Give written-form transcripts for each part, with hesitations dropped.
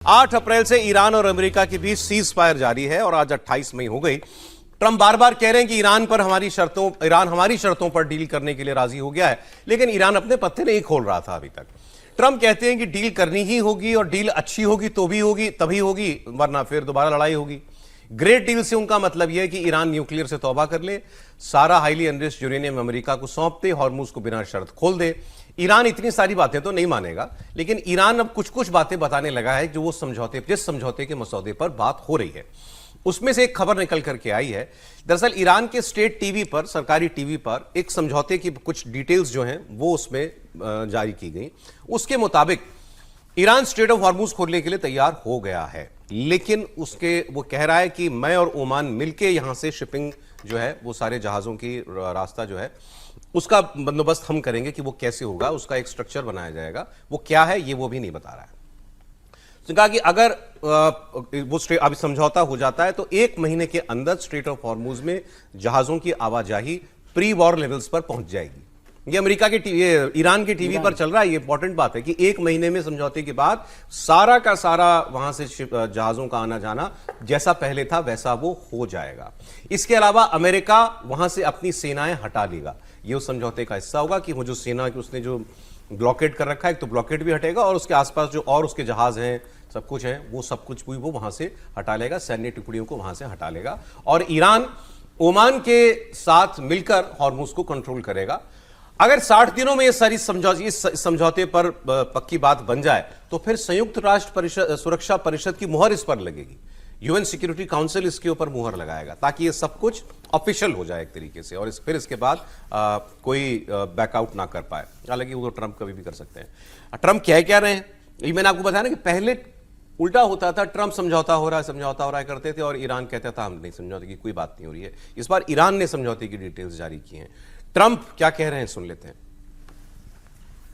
8 अप्रैल से ईरान और अमेरिका के बीच सीज फायर जारी है और आज 28 मई हो गई। ट्रंप बार बार कह रहे हैं कि ईरान हमारी शर्तों पर डील करने के लिए राजी हो गया है, लेकिन ईरान अपने पत्ते नहीं खोल रहा था अभी तक। ट्रंप कहते हैं कि डील करनी ही होगी और डील अच्छी होगी तो भी होगी, तभी होगी, वरना फिर दोबारा लड़ाई होगी। ग्रेट डील से उनका मतलब यह है कि ईरान न्यूक्लियर से तौबा कर ले, सारा हाईली एनरिच्ड यूरेनियम अमेरिका को सौंप दे, हॉर्मुज को बिना शर्त खोल दे। ईरान इतनी सारी बातें तो नहीं मानेगा, लेकिन ईरान अब कुछ कुछ बातें बताने लगा है जो वो जिस समझौते के मसौदे पर बात हो रही है। उसमें से एक खबर निकल करके आई है। दरअसल ईरान के स्टेट टीवी पर, सरकारी टीवी पर एक समझौते की कुछ डिटेल्स जो हैं वो उसमें जारी की गई। उसके मुताबिक ईरान स्ट्रेट ऑफ हॉर्मुज खोलने के लिए तैयार हो गया है, लेकिन वो कह रहा है कि मैं और ओमान मिलके यहां से शिपिंग जो है, वो सारे जहाजों की रास्ता जो है उसका बंदोबस्त हम करेंगे कि वो कैसे होगा, उसका एक स्ट्रक्चर बनाया जाएगा। वो क्या है ये वो भी नहीं बता रहा है। तो कहा कि अगर वो अभी समझौता हो जाता है तो 1 महीने के अंदर स्ट्रेट ऑफ हॉर्मुज में जहाजों की आवाजाही प्री वॉर लेवल्स पर पहुंच जाएगी। ये अमेरिका के ईरान के टीवी पर चल रहा है। ये इंपॉर्टेंट बात है कि 1 महीने में समझौते के बाद सारा का सारा वहां से जहाजों का आना जाना जैसा पहले था वैसा वो हो जाएगा। इसके अलावा अमेरिका वहां से अपनी सेनाएं हटा लेगा। ये उस समझौते का हिस्सा होगा कि वो जो सेना की उसने जो ब्लॉकेड कर रखा है, तो ब्लॉकेड भी हटेगा और उसके आसपास जो और उसके जहाज हैं, सब कुछ है, वो सब कुछ भी वो वहां से हटा लेगा, सैन्य टुकड़ियों को वहां से हटा लेगा और ईरान ओमान के साथ मिलकर हॉर्मुज को कंट्रोल करेगा। अगर 60 दिनों में इस समझौते पर पक्की बात बन जाए तो फिर संयुक्त राष्ट्र सुरक्षा परिषद की मुहर इस पर लगेगी। यूएन सिक्योरिटी काउंसिल इसके ऊपर मुहर लगाएगा ताकि ये सब कुछ ऑफिशियल हो जाए एक तरीके से, और फिर इसके बाद कोई बैकआउट ना कर पाए। हालांकि वो तो ट्रंप कभी भी कर सकते हैं। ट्रंप क्या रहे हैं, ये मैंने आपको बताया ना कि पहले उल्टा होता था, ट्रंप समझौता हो रहा है करते थे और ईरान कहता था हम नहीं, समझौते की कोई बात नहीं हो रही है। इस बार ईरान ने समझौते की डिटेल्स जारी की हैं। ट्रंप क्या कह रहे हैं सुन लेते हैं।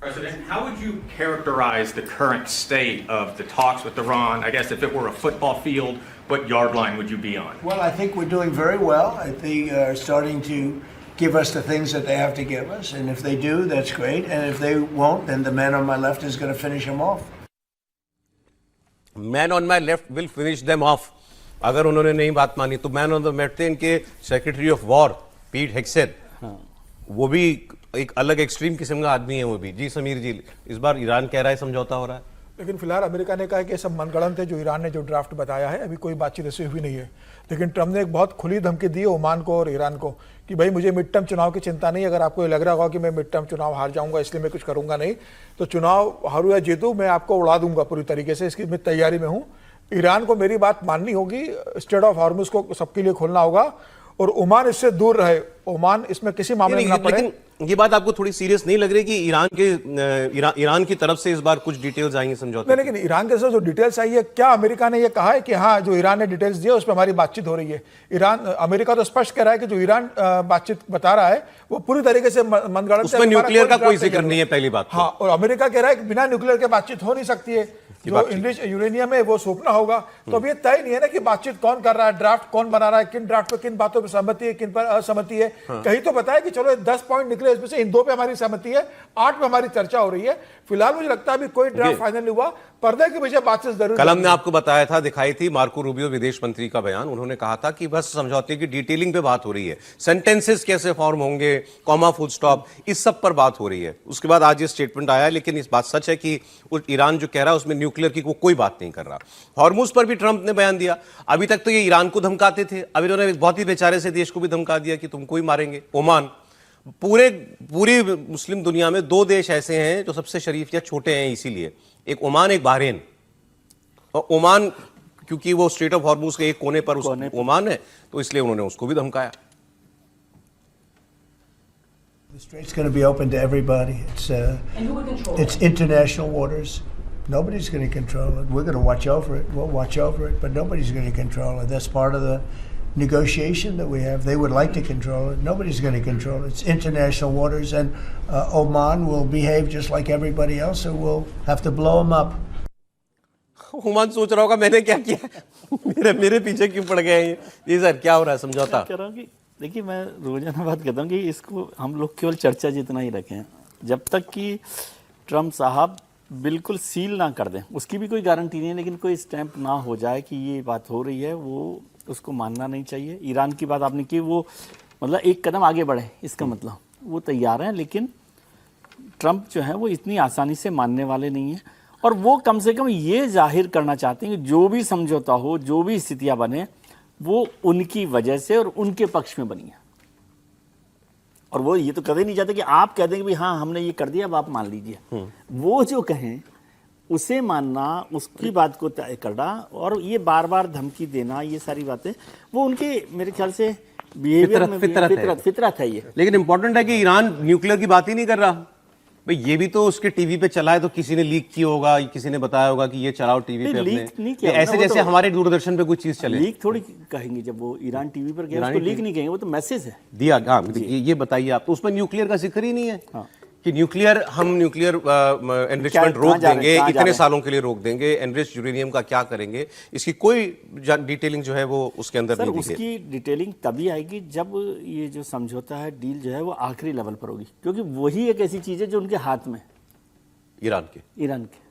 President, how would you characterize the current state of the talks with Iran? I guess if it were a football field, what yard line would you be on? Well, I think we're doing very well. I think they're starting to give us the things that they have to give us, and if they do, that's great. And if they won't, then the man on my left is going to finish them off. Man on my left will finish them off. अगर उन्होंने नहीं बात मानी तो man on the left थे इनके secretary of war पीट हेग्सेथ। वो भी एक अलग एक्सट्रीम किस्म का आदमी है वो भी। जी समीर जी, इस बार ईरान कह रहा है समझौता हो रहा है, लेकिन फिलहाल अमेरिका ने कहा है कि सब मनगढ़ंत है जो ईरान ने जो ड्राफ्ट बताया है, अभी कोई बातचीत ऐसी हुई नहीं है। लेकिन ट्रंप ने एक बहुत खुली धमकी दी है ओमान को और ईरान को कि भाई मुझे मिड टर्म चुनाव की चिंता नहीं, अगर आपको ये लग रहा होगा कि मैं मिड टर्म चुनाव हार जाऊंगा इसलिए मैं कुछ करूंगा नहीं, तो चुनाव हारू या जीतू मैं आपको उड़ा दूंगा पूरी तरीके से, इसकी मैं तैयारी में हूं। ईरान को मेरी बात माननी होगी, स्ट्रेट ऑफ हॉर्मुज को सबके लिए खोलना होगा और ओमान इससे दूर रहे। ओमान इसमें किसी मामले में ना पड़े। लेकिन ये बात आपको थोड़ी सीरियस नहीं लग रही कि ईरान की तरफ से इस बार कुछ डिटेल्स आई हैं समझौते? नहीं, लेकिन ईरान के साथ जो डिटेल्स आई है, क्या अमेरिका ने ये कहा है कि हाँ जो ईरान ने डिटेल्स दिए उस पर हमारी बातचीत हो रही है? अमेरिका तो स्पष्ट कह रहा है कि जो ईरान बातचीत बता रहा है वो पूरी तरीके से मनगढ़ंत, उसमें न्यूक्लियर का कोई जिक्र नहीं है पहली बात। हाँ, और अमेरिका कह रहा है कि बिना न्यूक्लियर के बातचीत हो नहीं सकती है, जो इनरिच यूरेनियम है वो सौंपना होगा। तो अब ये तय नहीं है ना कि बातचीत कौन कर रहा है, ड्राफ्ट कौन बना रहा है, किन ड्राफ्ट पर किन बातों पर सहमति है, किन पर असहमति है। कहीं तो बताया कि चलो 10 पॉइंट निकले, इसमें से इन 2 पे हमारी सहमति है, 8 पे हमारी चर्चा हो रही है। फिलहाल मुझे लगता है अभी कोई ड्राफ्ट फाइनल नहीं हुआ, पर्दे के पीछे बातचीत जरूर। कल हमने आपको बताया था, दिखाई थी मार्को रूबियो विदेश मंत्री का बयान। उन्होंने कहा था कि बस समझौते की डिटेलिंग पे बात हो रही है, सेंटेंसेस कैसे फॉर्म होंगे, कॉमा फुल स्टॉप, इस सब पर बात हो रही है। उसके बाद आज ये स्टेटमेंट आया, लेकिन इस बात सच है कि ईरान जो कह रहा है उसमें न्यूक्लियर की कोई बात नहीं कर रहा। हॉर्मुज पर भी ट्रंप ने बयान दिया। अभी तक तो ये ईरान को धमकाते थे, अब इन्होंने बहुत ही बेचारे से देश को भी धमका दिया कि तुमको ही मारेंगे। ओमान, पूरी मुस्लिम दुनिया में 2 देश ऐसे हैं जो सबसे शरीफ या छोटे हैं, इसीलिए एक ओमान, एक बहरीन। और ओमान क्योंकि वो स्ट्रेट ऑफ हॉर्मुज के एक कोने पर ओमान है, तो इसलिए उन्होंने उसको भी धमकाया। The strait's going to be open to everybody. It's international waters. Nobody's going to control it. We're going to watch over it. We'll watch over it, but nobody's going to control it. That's part of the negotiation that we have. They would like to control it. Nobody's going to control it. It's international waters, and Oman will behave just like everybody else, and we'll have to blow them up. Oman सोच रहा होगा मैंने क्या किया, मेरे पीछे क्यों पड़ गए हैं ये सर, क्या हो रहा है समझौता? कह रहा हूँ कि देखिए, मैं रोजाना बात करता हूँ कि इसको हम लोग केवल चर्चा जितना ही रखें। जब तक कि ट्रंप साहब बिल्कुल सील ना कर दें, उसकी भी कोई गारंटी नहीं है, लेकिन कोई स्टैंप ना हो जाए कि ये बात हो रही है, वो उसको मानना नहीं चाहिए। ईरान की बात आपने की, वो मतलब एक कदम आगे बढ़े, इसका मतलब वो तैयार हैं, लेकिन ट्रंप जो है वो इतनी आसानी से मानने वाले नहीं है। और वो कम से कम ये जाहिर करना चाहते हैं कि जो भी समझौता हो, जो भी स्थितियां बने, वो उनकी वजह से और उनके पक्ष में बनी है। और वो ये तो कभी नहीं चाहते कि आप कह देंगे भी हाँ हमने ये कर दिया, अब आप मान लीजिए। वो जो कहें उसे मानना, उसकी बात को तय करना, और ये बार बार धमकी देना, ये सारी बातें वो उनके मेरे ख्याल से बिहेवियर में फितरत है ये। लेकिन इंपॉर्टेंट है कि ईरान न्यूक्लियर की बात ही नहीं कर रहा भाई। ये भी तो उसके टीवी पे चला है, तो किसी ने लीक किया होगा, किसी ने बताया होगा कि ये चलाओ टीवी पे लीक अपने। नहीं किया ऐसे ना, वो जैसे तो हमारे दूरदर्शन पे कोई चीज चले। लीक थोड़ी कहेंगे, जब वो ईरान टीवी पर गया उसको लीक नहीं कहेंगे, वो तो मैसेज है दिया। हाँ, ये बताइए आप, तो उसमें न्यूक्लियर का जिक्र ही नहीं है। हाँ। कि न्यूक्लियर एनरिचमेंट रोक देंगे, इतने सालों के लिए रोक देंगे, एनरिच्ड यूरेनियम का क्या करेंगे, इसकी कोई डिटेलिंग जो है वो उसके अंदर नहीं दी गई। उसकी डिटेलिंग तभी आएगी जब ये जो समझौता है, डील जो है वो आखिरी लेवल पर होगी, क्योंकि वही एक ऐसी चीज है जो उनके हाथ में, ईरान के ईरान के